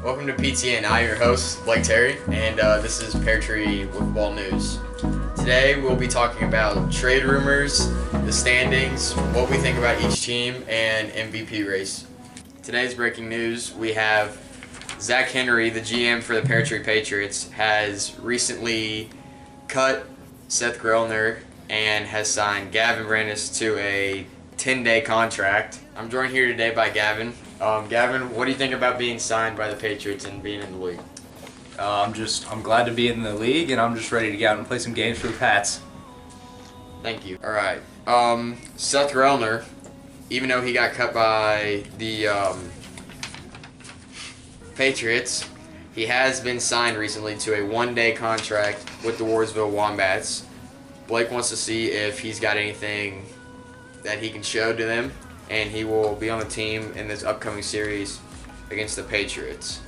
Welcome to PTN. I'm your host, Blake Terry, and this is Pear with Ball News. Today we'll be talking about trade rumors, the standings, what we think about each team, and MVP race. Today's breaking news, we have Zach Henry, the GM for the Pear Patriots, has recently cut Seth Grellner and has signed Gavin Brandis to a 10-day contract. I'm joined here today by Gavin. Gavin, what do you think about being signed by the Patriots and being in the league? I'm glad to be in the league, and I'm just ready to get out and play some games for the Pats. Thank you. All right. Seth Grellner, even though he got cut by the Patriots, he has been signed recently to a one-day contract with the Wardsville Wombats. Blake wants to see if he's got anything that he can show to them, and he will be on the team in this upcoming series against the Patriots.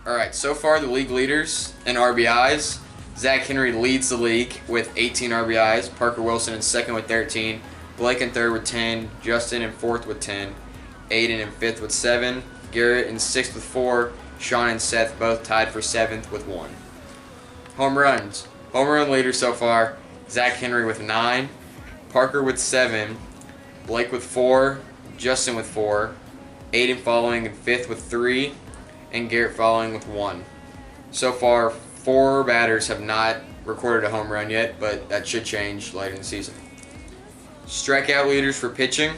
All right, so far the league leaders in RBIs. Zach Henry leads the league with 18 RBIs. Parker Wilson in second with 13. Blake in third with 10. Justin in fourth with 10. Aiden in fifth with 7. Garrett in sixth with 4. Sean and Seth both tied for seventh with 1. Home runs. Home run leaders so far. Zach Henry with 9. Parker with 7. Blake with 4, Justin with 4, Aiden following in 5th with 3, and Garrett following with 1. So far, 4 batters have not recorded a home run yet, but that should change later in the season. Strikeout leaders for pitching.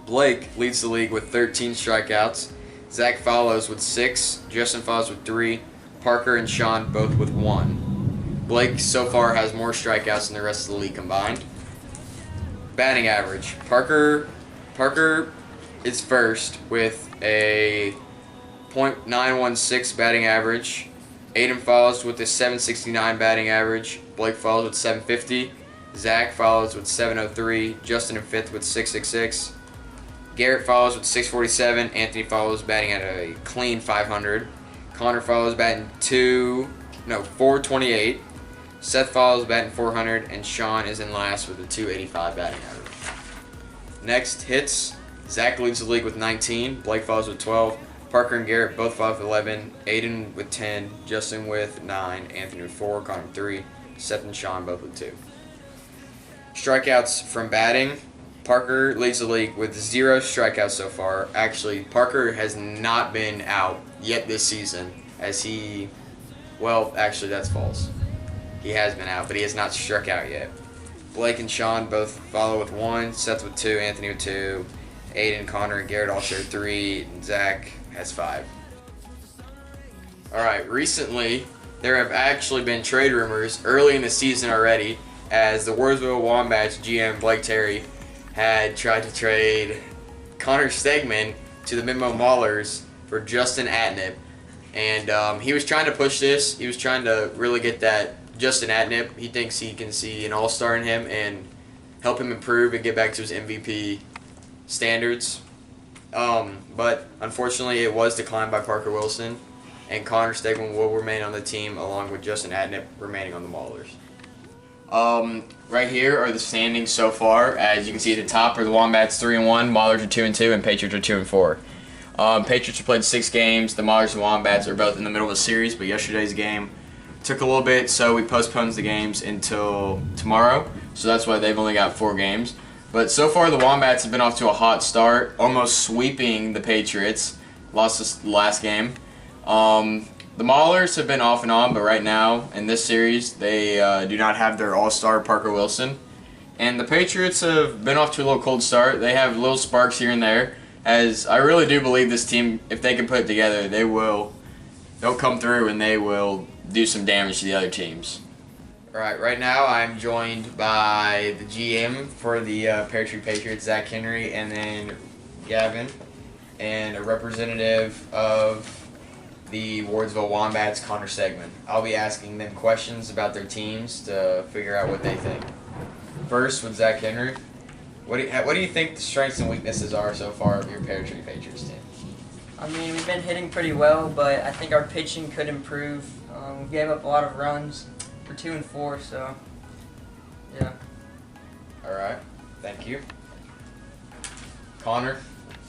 Blake leads the league with 13 strikeouts. Zach follows with 6, Justin follows with 3, Parker and Sean both with 1. Blake so far has more strikeouts than the rest of the league combined. Batting average. Parker is first with a .916 batting average. Aiden follows with a .769 batting average. Blake follows with .750. Zach follows with .703. Justin in fifth with .666. Garrett follows with .647. Anthony follows batting at a clean .500. Connor follows batting .428. Seth follows batting .400, and Sean is in last with a .285 batting average. Next, hits. Zach leads the league with 19. Blake follows with 12. Parker and Garrett both follow with 11. Aiden with 10. Justin with 9. Anthony with 4. Connor with 3. Seth and Sean both with 2. Strikeouts from batting. Parker leads the league with 0 strikeouts so far. Actually, Parker has not been out yet this season, as actually that's false. He has been out, but he has not struck out yet. Blake and Sean both follow with 1, Seth with 2, Anthony with 2, Aiden, Connor, and Garrett all share 3, and Zach has 5. Alright, recently there have actually been trade rumors early in the season already, as the Wardsville Wombats GM Blake Terry had tried to trade Connor Stegman to the Memo Maulers for Justin Atnip. And he was trying to push this. He was trying to really get that Justin Atnip. He thinks he can see an all-star in him and help him improve and get back to his MVP standards. But unfortunately, it was declined by Parker Wilson, and Connor Stegman will remain on the team along with Justin Atnip remaining on the Maulers. Right here are the standings so far. As you can see at the top are the Wombats 3-1, Maulers are 2-2, and Patriots are 2-4. Patriots have played 6 games. The Maulers and Wombats are both in the middle of the series, but yesterday's game took a little bit, so we postponed the games until tomorrow. So that's why they've only got 4 games. But so far, the Wombats have been off to a hot start, almost sweeping the Patriots. Lost this last game. The Maulers have been off and on, but right now in this series, they do not have their all-star Parker Wilson. And the Patriots have been off to a little cold start. They have little sparks here and there. As I really do believe this team, if they can put it together, they'll come through and they will do some damage to the other teams. Alright, right now I'm joined by the GM for the Pear Tree Patriots, Zach Henry, and then Gavin, and a representative of the Wardsville Wombats, Connor Stegman. I'll be asking them questions about their teams to figure out what they think. First, with Zach Henry, what do you think the strengths and weaknesses are so far of your Pear Tree Patriots team? I mean, we've been hitting pretty well, but I think our pitching could improve. We gave up a lot of runs. We're 2-4, so yeah. All right, thank you. Connor,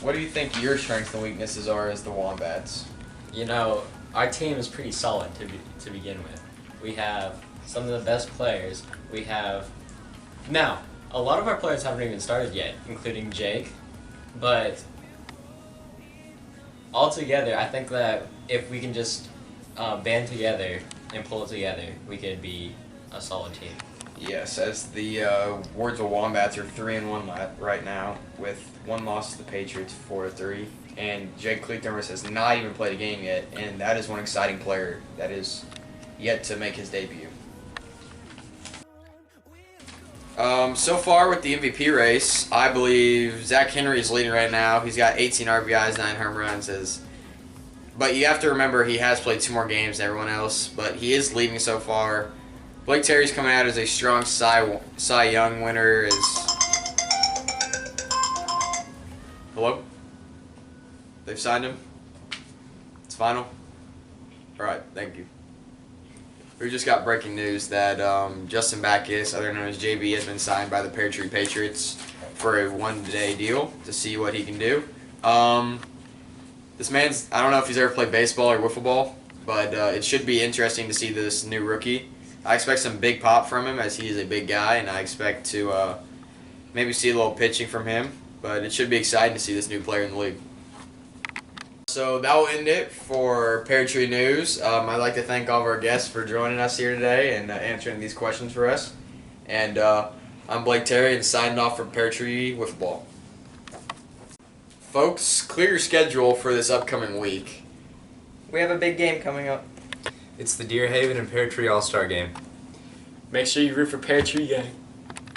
what do you think your strengths and weaknesses are as the Wombats? You know, our team is pretty solid to begin with. We have some of the best players. We have now a lot of our players haven't even started yet, including Jake. But altogether, I think that if we can just band together and pull it together, we could be a solid team. Yes, as the Wardsville Wombats are 3-1 right now, with one loss to the Patriots, 4-3, and Jake Cleekthurmus has not even played a game yet, and that is one exciting player that is yet to make his debut. So far with the MVP race, I believe Zach Henry is leading right now. He's got 18 RBIs, 9 home runs. But you have to remember he has played 2 more games than everyone else, but he is leading so far. Blake Terry's coming out as a strong Cy Young winner. Hello? They've signed him? It's final? Alright, thank you. We just got breaking news that Justin Backus, otherwise known as JB, has been signed by the Pear Tree Patriots for a one-day deal to see what he can do. This man's, I don't know if he's ever played baseball or wiffle ball, but it should be interesting to see this new rookie. I expect some big pop from him as he is a big guy, and I expect to maybe see a little pitching from him. But it should be exciting to see this new player in the league. So that will end it for Pear Tree News. I'd like to thank all of our guests for joining us here today and answering these questions for us. And I'm Blake Terry and signing off from Pear Tree Wiffle Ball. Folks, clear your schedule for this upcoming week. We have a big game coming up. It's the Deer Haven and Pear Tree All-Star Game. Make sure you root for Pear Tree Gang.